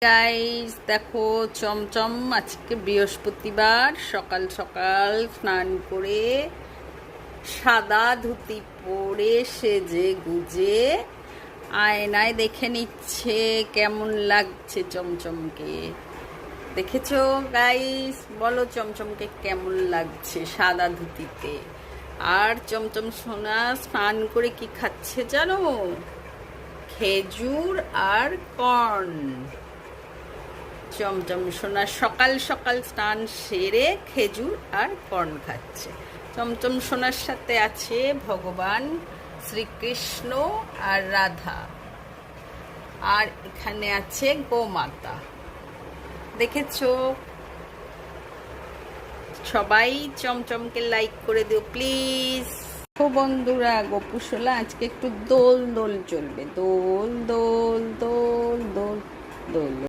Guys দেখো, চমচম আজকে বৃহস্পতিবার সকাল সকাল স্নান করে সাদা ধুতি পরে সেজে গুজে আয়নায় দেখে নিচ্ছে কেমন লাগছে চমচমকে। দেখেছো গাইস? বলো চমচমকে কেমন লাগছে সাদা ধুতিতে। আর চমচম সোনা স্নান করে কি খাচ্ছে জানো? খেজুর আর কর্ন। চমচম সোনা সকাল সকাল স্নান সেরে খেজুর আর কর্ন খাচ্ছে। চমচম সোনার সাথে আছে ভগবান শ্রীকৃষ্ণ আর রাধা, আর এখানে আছে গোমাতা। দেখেছো? সবাই চমচমকে লাইক করে দিও প্লিজ। ও বন্ধুরা, গোপুসোলা আজকে একটু দোল দোল চলবে। দোল দোল দোল দোল দোল।